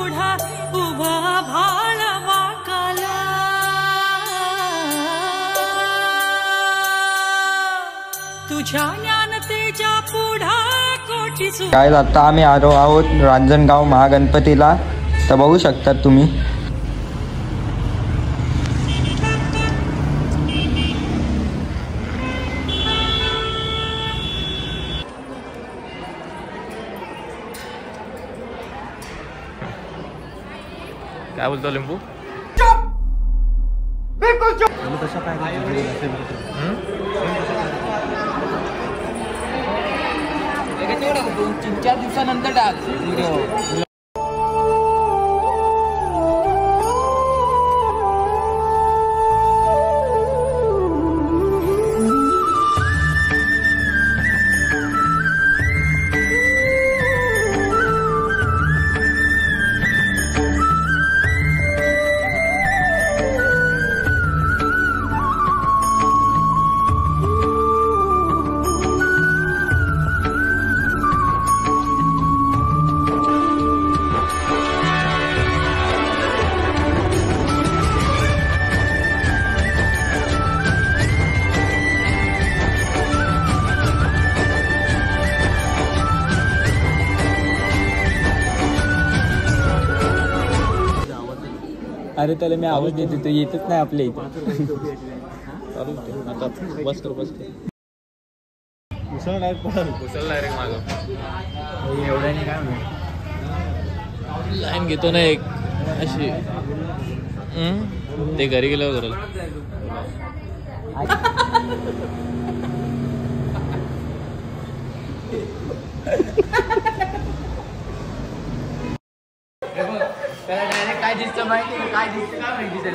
पुढा उभा भाळवा काला तुझ्या ज्ञानतेच्या पुढा कोटी काय आता आम्ही आलो आहोत रांजणगाव महागणपतीला तर बघू शकतात तुम्ही। काय बोलतो लिंबू? बिलकुल चुप। तीन चार दिवसानंतर टाक व्हिडिओ। अरे त्याला मी आवाज देतो तो येतच नाही आपल्या इथे। आता बस कर उसळ डायरेक्ट मागं एवढ्याने काय लाईन घेतो ना एक अशी ते घरी गेल्यावर करेल।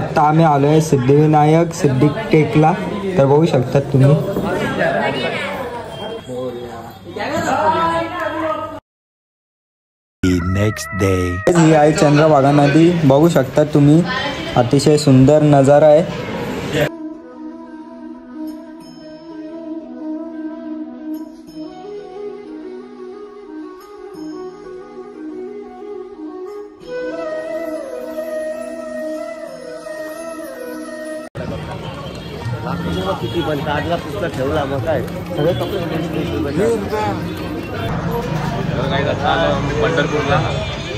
आता आम्ही आलोय सिद्धिविनायक सिद्धिक टेकला तर बघू शकतात तुम्ही। नेक्स्ट डे ही आहे चंद्रभागा नदी बघू शकता तुम्ही, अतिशय सुंदर नजारा आहे। किती पण काढला पुस्तक ठेवला मग काय सगळे कपडे पंढरपूरला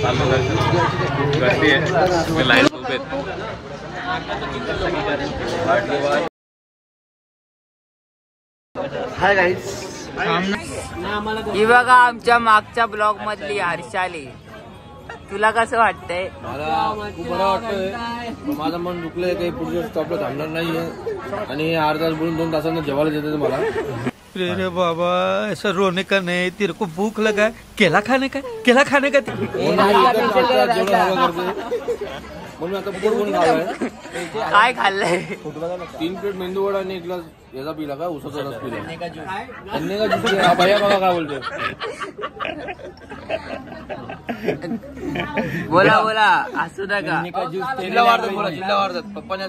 चालू गर्दी आहे लाईन उभे हाय गाईस। ही बघा आमच्या मागच्या ब्लॉग मधली हर्षाली, तुला कसं वाटतंय? मला खूप बरं वाटतंय। माझं मन दुखलंय, काही पुढच्या स्टॉपला थांबणार नाहीये आणि अर्धा तास बोलून 2 तासांना जेवायला देते मला। अरे बाबा ऐसा रोने का नहीं, तेरे को भूख लगा है, केला खाने का म्हणून आता पोट भरून खाल्लाय। काय खाल्लंय? 3 प्लेट मेंदू वडा आणि 1 ग्लास याचा पिला का उसाचा रस पिला। अन्य का ज्यूस पिला। भैया बघा काय बोलतोय। बोला असू नका। जिल्हा वाढतात पप्पाने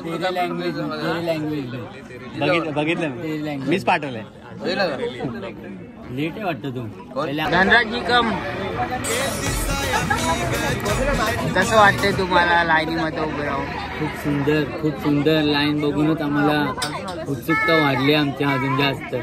बघितलं मीच पाठवलंय। लेट वाटतं तू धनराजी कम। कसं वाटतंय तुम्हाला लाईनीमध्ये उभं राहून? खूप सुंदर लाईन बघूनच आम्हाला उत्सुकता वाढली आमच्या अजून जास्त।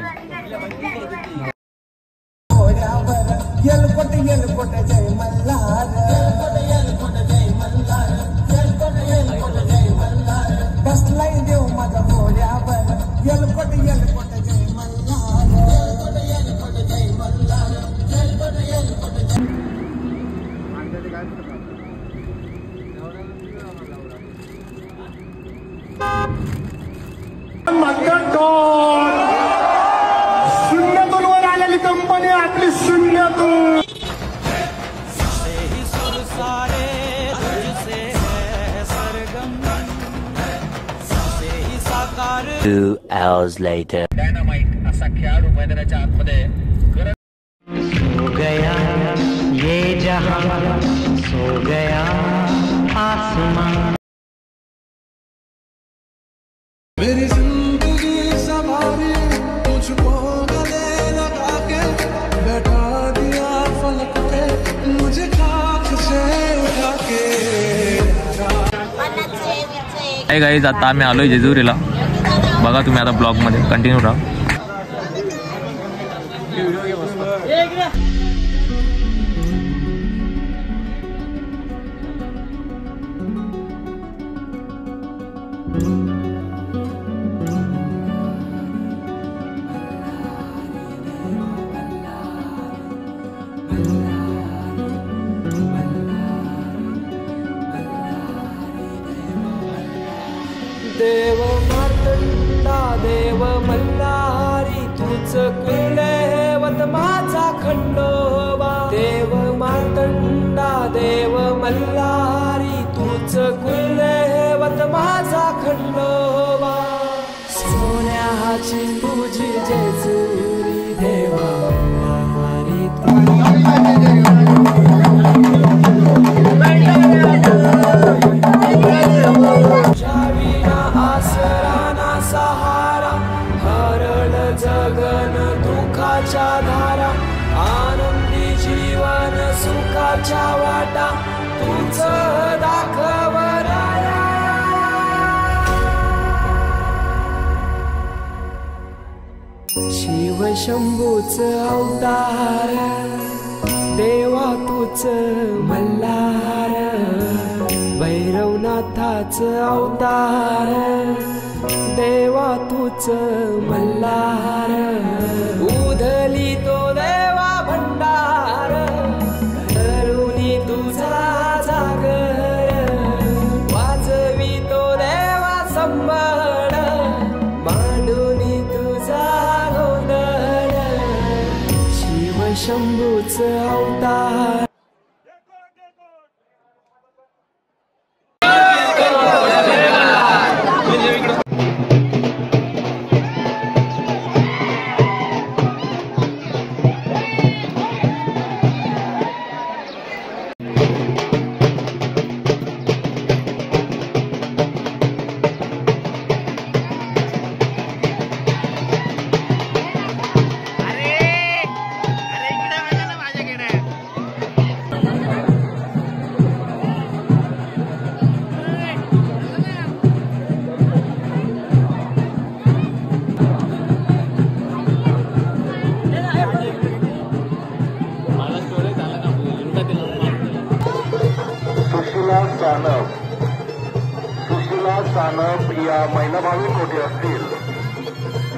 शून्यातून आलेली कंपनी आपली शून्यातून। 2 hours later डायनामाइट असा खेळाडू मैदानाच्या आतमध्ये सो गया ये जहां सो गया आसमां। मेरी जिंदगी सवारी मुझको गले लगा के बैठा दिया फलक पे मुझे खाक से उठा के। हाय गाईज, आता आम्ही आलोय जेजुरीला. बघा तुम्ही आता ब्लॉगमध्ये कंटिन्यू राहा. देव मार्तंडा देव मल्हारी तूच कुलदेवत माझा खंडोबा. देव मार्तंडा देव मल्हारी तूच कुलदेवत माझा खंडोबा. सोन्याची तुझी जेजुरी देवा मल्हारी आसराना सहारा हरळ जगन दुःखाच्या धारा. आनंदी जीवन सुखाच्या वाटा तुझ दाखव राया. शिव शंभूच अवतार देवा तूच मल्हार. भैरवनाथाच अवतार देवा तूच मल्हार. उधली तो देवा भंडार धरुणी तुझा जागर. वाजवी तो देवा संबळ मांडुनी तुझा गोंधळ. शिव शंभूच अवतार. सुशीला सानप या महिला भाविक कोठे असतील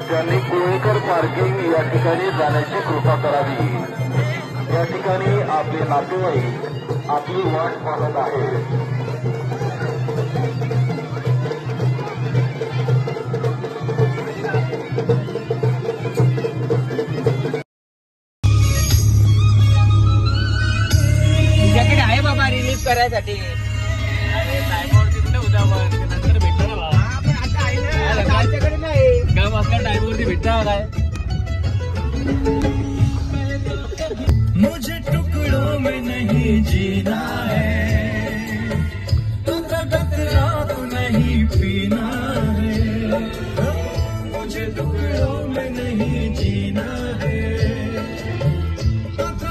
त्यांनी कोळेकर पार्किंग या ठिकाणी जाण्याची कृपा करावी. या ठिकाणी आपले नातेवाईक आपली वाट पाहत आहेत. तुझ्याकडे आहे बाबा रिलीज करायसाठी. टाइमवरती कुठे उद्या नंतर भेटणार ना बाबा. पण आता आहे ना माझ्याकडे नाही. काम असल्या टाइमवरती भेटणार काय. मुझे टुकड़ों में नहीं जीना है, रात नहीं पीना है. मुझे टुकड़ों में नहीं जीना है, रात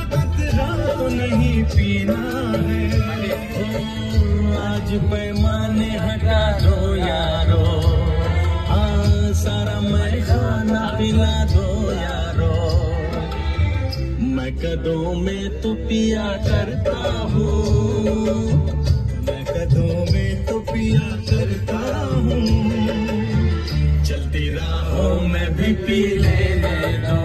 नहीं पीना है. आज पैमाने हटा दो यारो, सारा मैखाना पिला दो यारो. मैं कदों में तो पिया करता हूँ, मैं कदों में तो पिया करता हूँ. चलती राहों में भी पी लेने दो,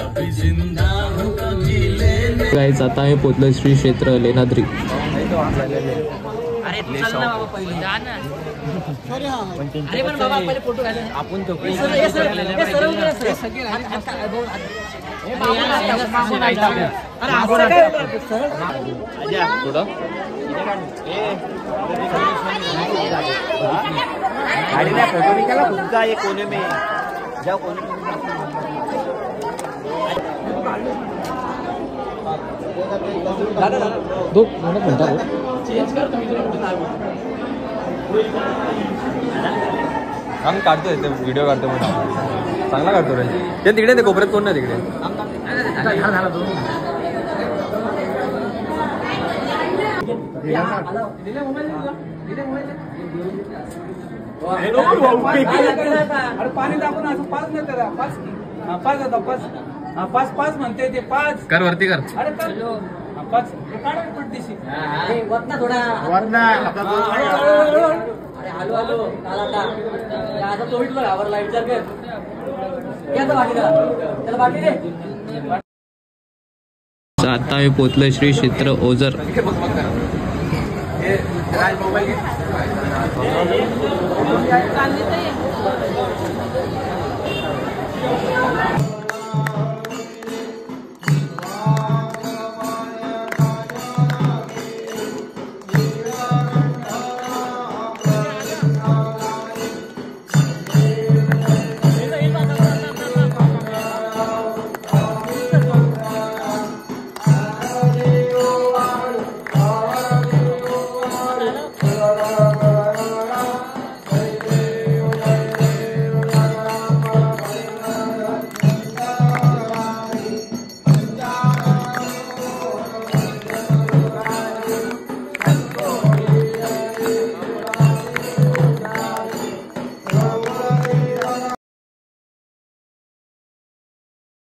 अभी जिंदा हूँ कभी लेने. गाईज, आता आम्ही पोचलो श्री क्षेत्र लेणाद्री. अरे तू चल ना बाबा पहिले जा ना. अरे पण बाबा पहिले फोटो घ्यायला आपण तो फोटो निकाला खुद का ये कोने में जाओ. कोने में दो घंटा आम्ही काढतोय ते व्हिडिओ काढतो म्हणून चांगला काढतो रे. ते तिकडे ते कोपऱ्यात कोण नाही तिकडे. अरे पाणी टाकून असं 5 नाही करा 5 आता 5 5 म्हणते ते 5 कर वरती कर. अरे कर 5 काढा पट्टीशी थोडा अरे हॅलो आता तो इथला घाबरला विचार कर त्याला बाकी दे. आता आम्ही पोचलोय श्री क्षेत्र ओझर. चालली तर